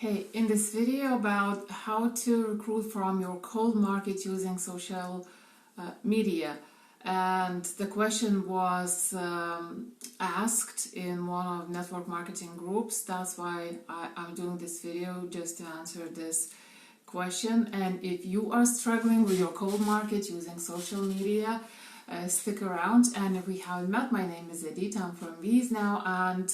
Hey, in this video about how to recruit from your cold market using social media, and the question was asked in one of network marketing groups. That's why I'm doing this video, just to answer this question. And if you are struggling with your cold market using social media, stick around. And if we haven't met, my name is Edith. I'm from VIE now, and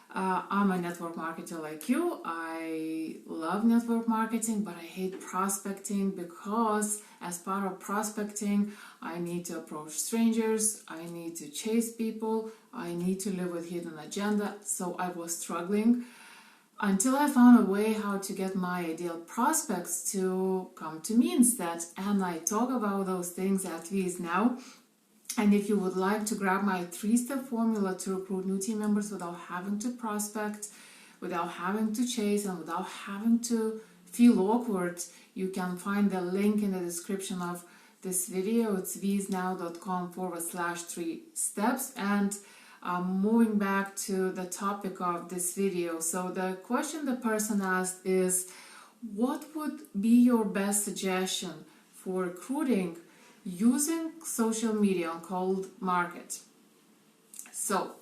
I'm a network marketer like you. I love network marketing, but I hate prospecting because as part of prospecting, I need to approach strangers, I need to chase people, I need to live with hidden agenda. So I was struggling until I found a way how to get my ideal prospects to come to me instead. And I talk about those things at least now. And if you would like to grab my 3-step formula to recruit new team members without having to prospect, without having to chase, and without having to feel awkward, you can find the link in the description of this video. It's viesnow.com/3 steps. And moving back to the topic of this video. So the question the person asked is, what would be your best suggestion for recruiting using social media on cold market? So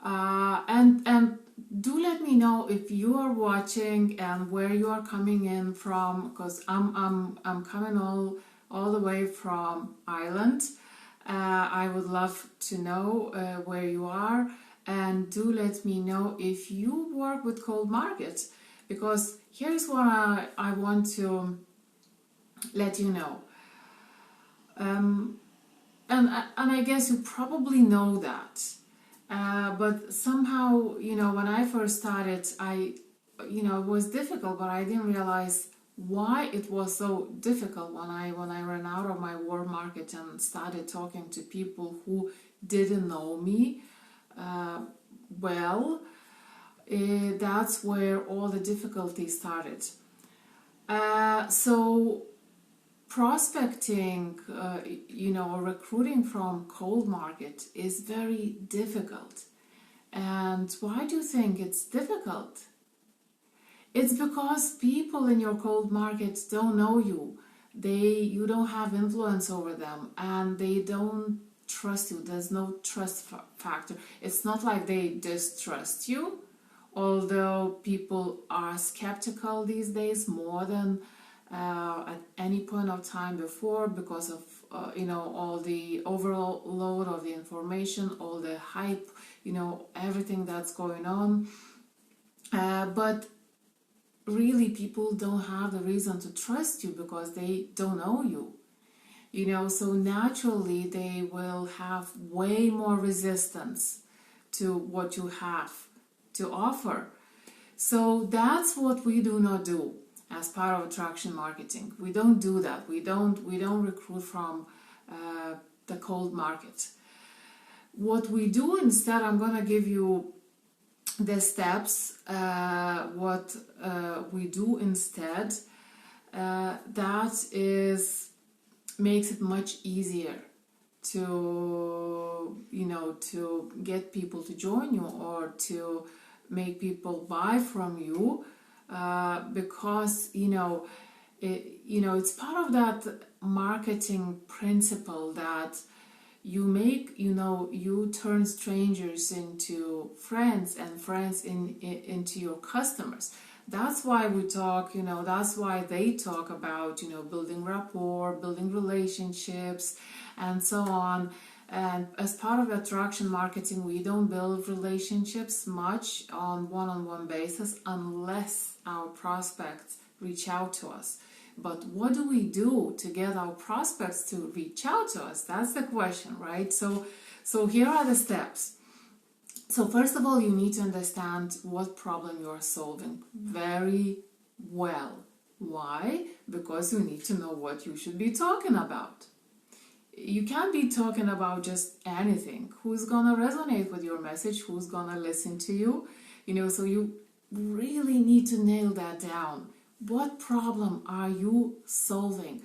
and do let me know if you are watching and where you are coming in from, because I'm coming all the way from Ireland. I would love to know where you are, and do let me know if you work with cold market, because here's what I want to let you know. And I guess you probably know that, but somehow, when I first started, it was difficult, but I didn't realize why it was so difficult when I ran out of my warm market and started talking to people who didn't know me well. That's where all the difficulty started. So prospecting, recruiting from cold market is very difficult. And why do you think it's difficult? It's because people in your cold market don't know you. You don't have influence over them, and they don't trust you. There's no trust factor. It's not like they distrust you, although people are skeptical these days more than at any point of time before, because of all the overload of the information, all the hype, everything that's going on. But really, people don't have the reason to trust you because they don't know you. So naturally they will have way more resistance to what you have to offer. So that's what we do not do as part of attraction marketing. We don't do that. We don't recruit from the cold market. What we do instead, I'm going to give you the steps. What we do instead, that is makes it much easier to to get people to join you or to make people buy from you. Because it's part of that marketing principle that you turn strangers into friends, and friends into your customers. That's why we talk, that's why they talk about, building rapport, building relationships, and so on. And as part of attraction marketing, we don't build relationships much on one-on-one basis unless our prospects reach out to us. But what do we do to get our prospects to reach out to us? That's the question, right? So here are the steps. So first of all, you need to understand what problem you are solving very well. Why? Because you need to know what you should be talking about. You can't be talking about just anything. Who's gonna resonate with your message? Who's gonna listen to you? So you really need to nail that down. What problem are you solving?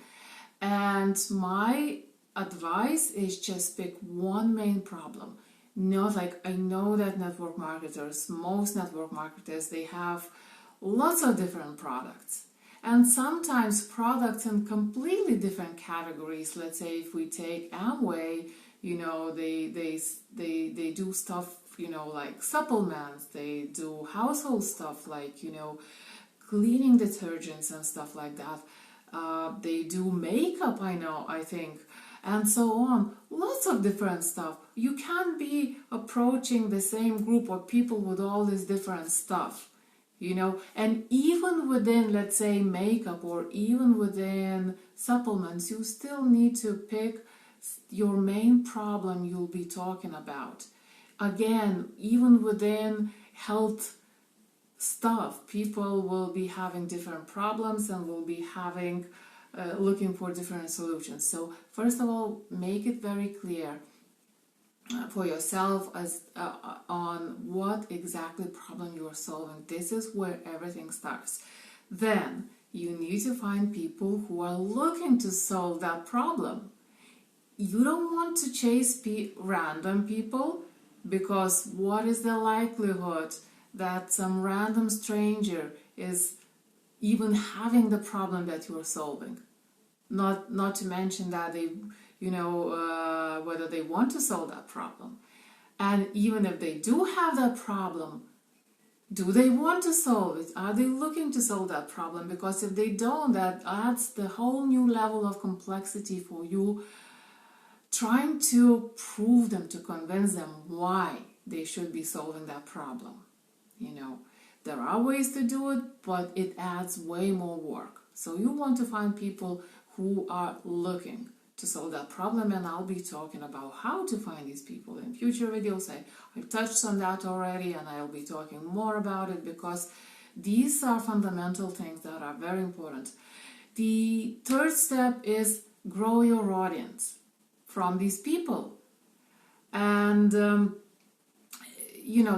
And my advice is just pick one main problem. Not like, I know that most network marketers, they have lots of different products. And sometimes products in completely different categories. Let's say if we take Amway, they do stuff, like supplements. They do household stuff like, cleaning detergents and stuff like that. They do makeup, I think, and so on. Lots of different stuff. You can't be approaching the same group of people with all this different stuff. And even within, let's say, makeup or even within supplements, you still need to pick your main problem you'll be talking about. Again, even within health stuff, people will be having different problems and will be having looking for different solutions. So first of all, make it very clear for yourself as on what exactly problem you are solving. This is where everything starts. Then you need to find people who are looking to solve that problem. You don't want to chase random people, because what is the likelihood that some random stranger is even having the problem that you are solving? Not to mention that they whether they want to solve that problem. And even if they do have that problem, do they want to solve it? Are they looking to solve that problem? Because if they don't, that adds the whole new level of complexity for you, trying to prove them, to convince them why they should be solving that problem. There are ways to do it, but it adds way more work. So you want to find people who are looking to solve that problem, and I'll be talking about how to find these people in future videos. I touched on that already, and I'll be talking more about it, because these are fundamental things that are very important. The third step is grow your audience from these people. And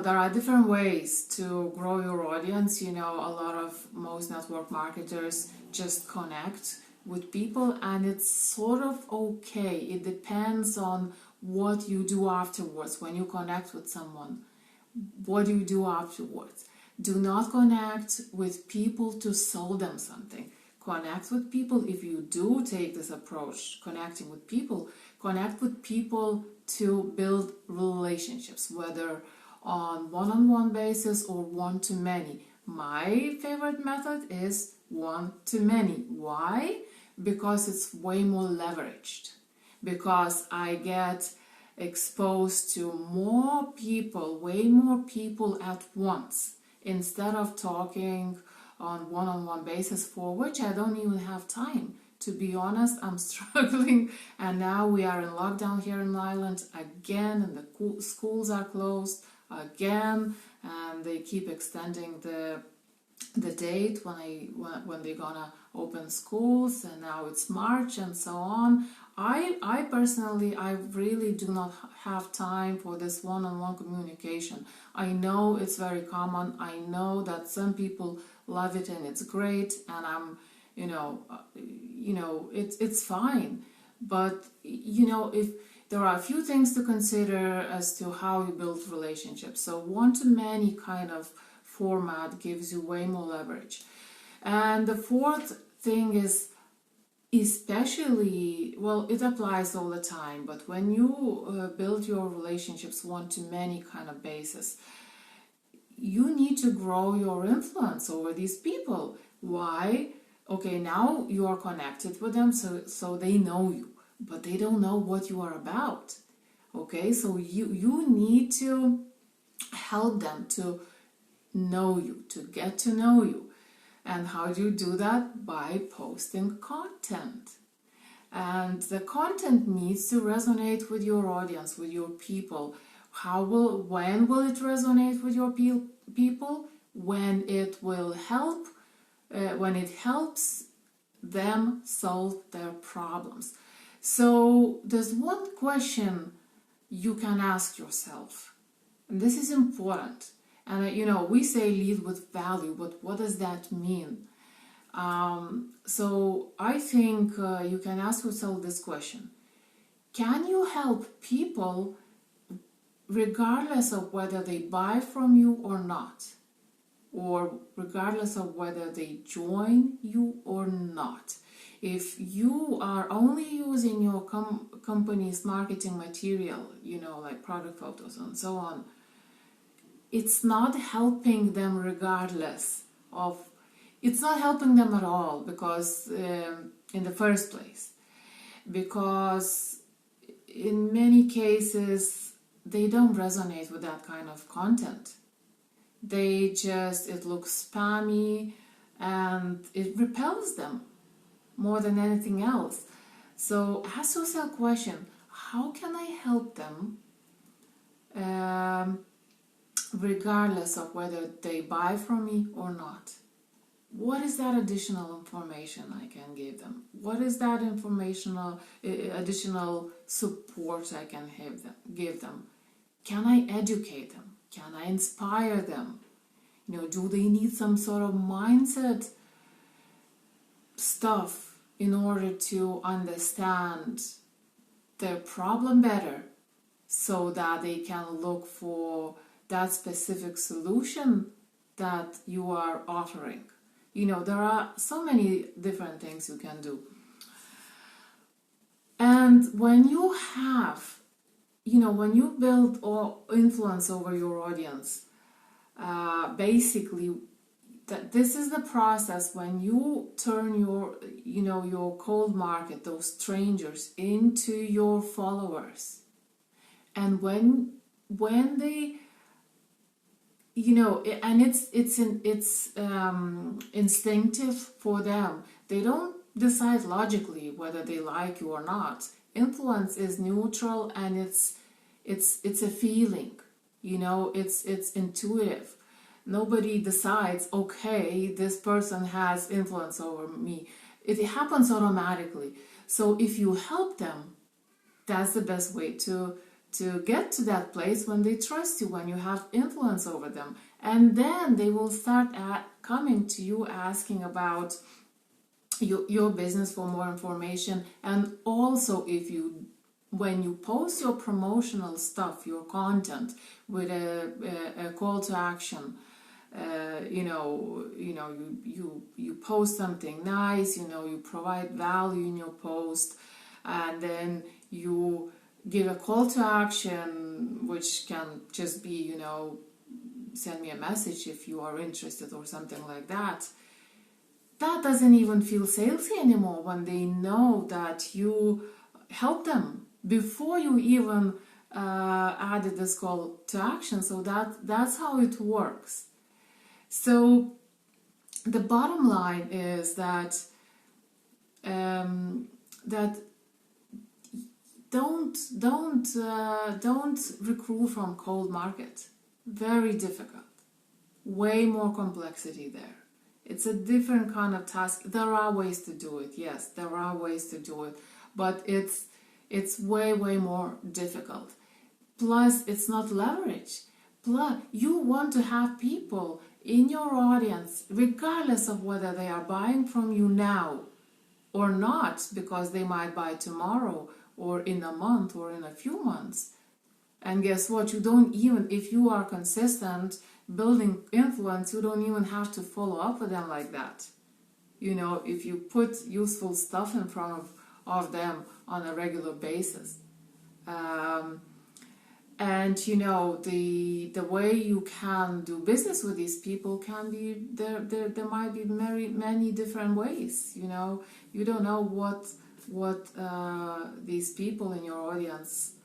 there are different ways to grow your audience. Most network marketers just connect with people, and it's sort of okay. It depends on what you do afterwards. When you connect with someone, what do you do afterwards? Do not connect with people to sell them something. Connect with people. If you do take this approach, connecting with people, connect with people to build relationships, whether on one-on-one basis or one-to-many. My favorite method is one-to-many. Why? Because it's way more leveraged. Because I get exposed to more people, way more people at once, instead of talking on one-on-one basis, for which I don't even have time. To be honest, I'm struggling, and now we are in lockdown here in Ireland again, and the schools are closed again, and they keep extending the date when they're gonna open schools, and now it's March and so on. I personally, I really do not have time for this one-on-one communication. I know it's very common. I know that some people love it and it's great, and I'm, it's fine. But if there are a few things to consider as to how you build relationships. So one-to-many kind of format gives you way more leverage. And the fourth thing is, especially, well, it applies all the time, but when you build your relationships one-to-many kind of basis, you need to grow your influence over these people. Why? Okay, now you are connected with them, so they know you, but they don't know what you are about. Okay, so you need to help them to know you, to get to know you. And how do you do that? By posting content. And the content needs to resonate with your audience, with your people. When will it resonate with your people? When it will help, when it helps them solve their problems. So there's one question you can ask yourself, and this is important. And we say lead with value, but what does that mean? So I think you can ask yourself this question: can you help people regardless of whether they buy from you or not? or regardless of whether they join you or not. If you are only using your company's marketing material, like product photos and so on, it's not helping them it's not helping them at all, because in the first place, because in many cases they don't resonate with that kind of content. It looks spammy and it repels them more than anything else. So ask yourself a question: how can I help them, regardless of whether they buy from me or not? What is that additional information I can give them? What is that additional support I can give them? Can I educate them? Can I inspire them? Do they need some sort of mindset stuff in order to understand their problem better, so that they can look for that specific solution that you are offering? There are so many different things you can do. And when you have, when you build influence over your audience, basically, this is the process when you turn your cold market, those strangers, into your followers. And when they, and it's instinctive for them. They don't decide logically whether they like you or not. Influence is neutral, and it's a feeling. It's intuitive. Nobody decides, okay, this person has influence over me. It happens automatically. So if you help them, that's the best way to get to that place when they trust you, when you have influence over them. And then they will start coming to you asking about your business for more information. And also, when you post your promotional stuff, your content with a call to action, you post something nice, you provide value in your post, and then you give a call to action, which can just be, send me a message if you are interested or something like that. That doesn't even feel salesy anymore when they know that you help them before you even added this call to action. So that's how it works. So the bottom line is that don't recruit from cold market. Very difficult. Way more complexity there. It's a different kind of task. There are ways to do it. Yes, there are ways to do it, but it's way more difficult. Plus, it's not leverage. Plus, you want to have people in your audience, regardless of whether they are buying from you now or not, because they might buy tomorrow or in a month or in a few months. And guess what? You don't even, if you are consistent building influence, you don't even have to follow up with them like that. If you put useful stuff in front of them on a regular basis. And the way you can do business with these people can be there might be many different ways. You don't know what these people in your audience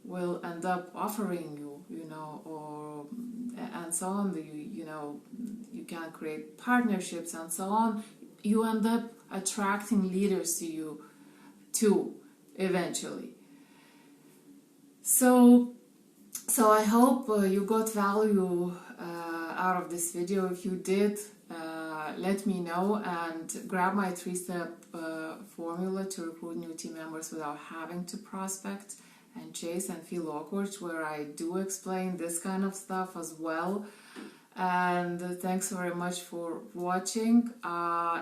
will end up offering you, or and so on. You can create partnerships and so on. You end up attracting leaders to you too eventually. So I hope you got value out of this video. If you did, let me know, and grab my 3-step formula to recruit new team members without having to prospect and chase and feel awkward, where I do explain this kind of stuff as well. And thanks very much for watching.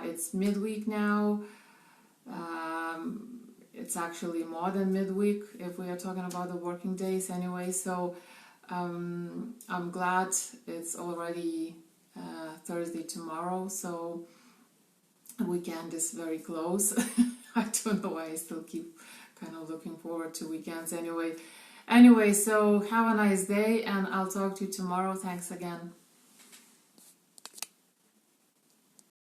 It's midweek now. It's actually more than midweek if we are talking about the working days anyway. So I'm glad it's already Thursday tomorrow, so the weekend is very close. I don't know why I still keep kind of looking forward to weekends anyway. So have a nice day, and I'll talk to you tomorrow. Thanks again.